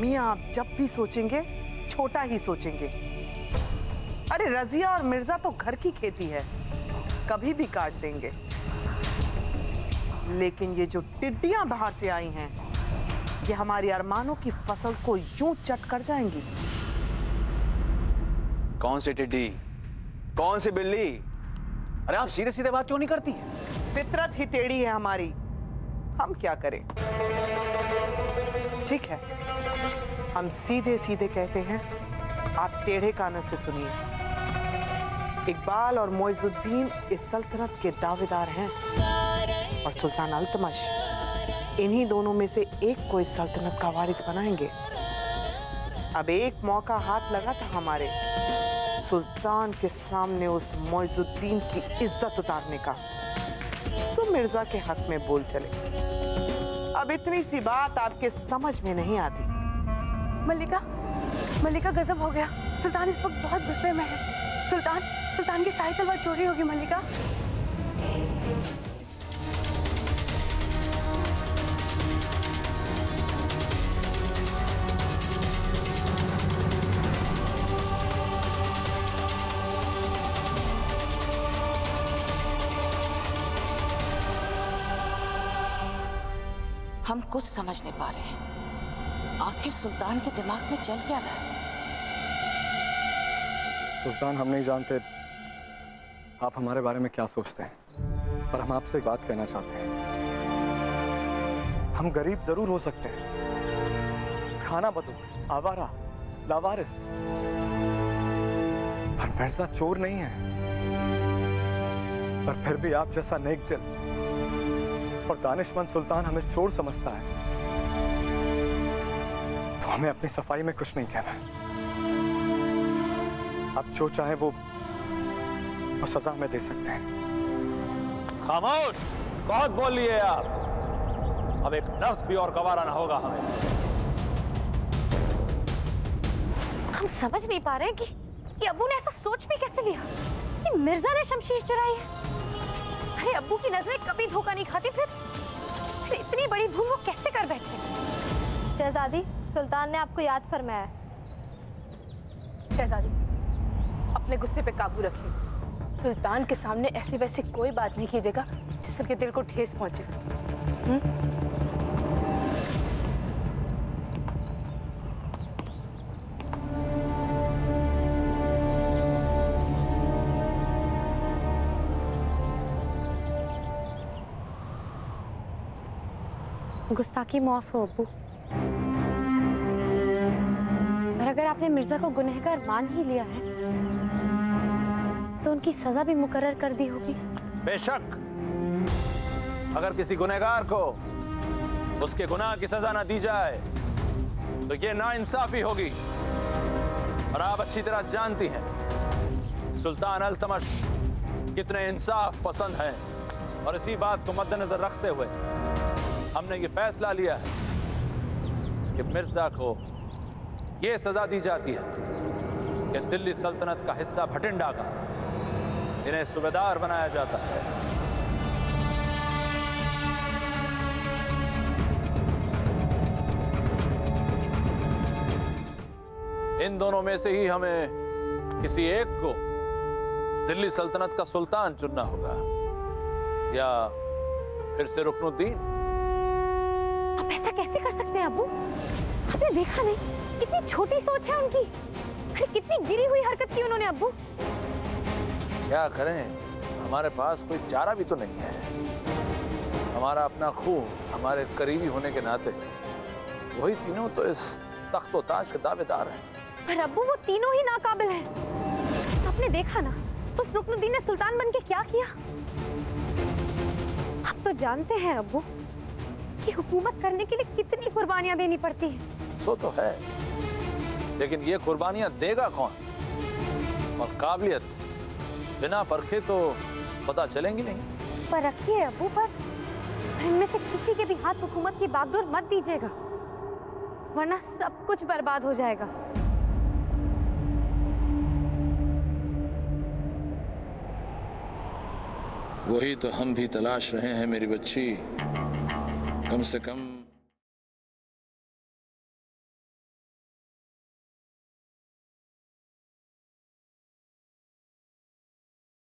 मियाँ आप जब भी सोचेंगे छोटा ही सोचेंगे। अरे रजिया और मिर्जा तो घर की खेती है, कभी भी काट देंगे। लेकिन ये जो टिड्डियां बाहर से आई हैं, ये हमारी अरमानों की फसल को यूं चट कर जाएंगी। कौन सी टिड्डी, कौन सी बिल्ली? अरे आप सीधे सीधे बात क्यों नहीं करती हैं? फितरत ही टेढ़ी है हमारी, हम क्या करें। ठीक है, हम सीधे सीधे कहते हैं, आप टेढ़े कानों से सुनिए। इकबाल और मोइजुद्दीन इस सल्तनत के दावेदार हैं और सुल्तान अल्तमश इन्हीं दोनों में से एक को इस सल्तनत का वारिस बनाएंगे। अब एक मौका हाथ लगा था हमारे सुल्तान के सामने उस मोइजुद्दीन की इज्जत उतारने का, तो मिर्जा के हक में बोल चले। अब इतनी सी बात आपके समझ में नहीं आती। मल्लिका गजब हो गया। सुल्तान इस वक्त बहुत गुस्से में है। सुल्तान की शाही तलवार चोरी होगी मल्लिका। हम कुछ समझ नहीं पा रहे हैं, आखिर सुल्तान के दिमाग में चल क्या रहा है? सुल्तान, हम नहीं जानते आप हमारे बारे में क्या सोचते हैं, पर हम आपसे एक बात कहना चाहते हैं। हम गरीब जरूर हो सकते हैं, खाना बदूक, आवारा, लावारिस, पर मिर्जा चोर नहीं है। पर फिर भी आप जैसा नेक दिल और दानिशमंद सुल्तान हमें चोर समझता है, तो हमें अपनी सफाई में कुछ नहीं कहना है। आप जो चाहे वो सजा हमें दे सकते हैं। खामोश, बहुत बोल लिए आप। अब एक नर्स भी और गवारा ना होगा हमें। हम समझ नहीं पा रहे हैं कि अब्बू ने ऐसा सोच भी कैसे लिया कि मिर्जा ने शमशीर चुराई है। अरे अब्बू की नजरें कभी धोखा नहीं खाती, फिर इतनी बड़ी भूल वो कैसे कर बैठे? शहजादी, सुल्तान ने आपको याद फरमाया। शहजादी, अपने गुस्से पे काबू रखिए। सुल्तान के सामने ऐसी वैसी कोई बात नहीं कीजिएगा जिससे के दिल को ठेस पहुंचे। गुस्ताखी माफ हो अब्बू, पर अगर आपने मिर्जा को गुनहगार मान ही लिया है तो उनकी सजा भी मुकर्रर कर दी होगी। बेशक, अगर किसी गुनहगार को उसके गुनाह की सजा ना दी जाए तो ये नाइंसाफी होगी। और आप अच्छी तरह जानती हैं सुल्तान अल्तमश कितने इंसाफ पसंद हैं, और इसी बात को मद्देनजर रखते हुए हमने ये फैसला लिया है कि मिर्जा को ये सजा दी जाती है कि दिल्ली सल्तनत का हिस्सा भटिंडा का इन्हें सूबेदार बनाया जाता है। इन दोनों में से ही हमें किसी एक को दिल्ली सल्तनत का सुल्तान चुनना होगा, या फिर से रुकनुद्दीन। आप ऐसा कैसे कर सकते हैं अब्बू? आपने देखा नहीं कितनी छोटी सोच है उनकी। अरे कितनी गिरी हुई हरकत की उन्होंने अब्बू। क्या करें, हमारे पास कोई चारा भी तो नहीं है। हमारा अपना खून, हमारे करीबी होने के नाते वही तीनों तो इस तख्त व ताज के दावेदार हैं। पर अब्बू वो तीनों ही नाकाबिल हैं। आपने देखा ना उस रुकनुद्दीन ने सुल्तान बन के क्या किया। आप तो जानते हैं अब्बू कि हुकूमत करने के लिए कितनी कुर्बानियां देनी पड़ती हैं। सो तो है, लेकिन ये कुर्बानियां देगा कौन? और काबिलियत बिना परखे तो पता चलेंगी नहीं। पर रखिए अब्बू, पर इनमें से किसी के भी हाथ हुकूमत की बागडोर मत दीजिएगा, वरना सब कुछ बर्बाद हो जाएगा। वही तो हम भी तलाश रहे हैं मेरी बच्ची। कम से कम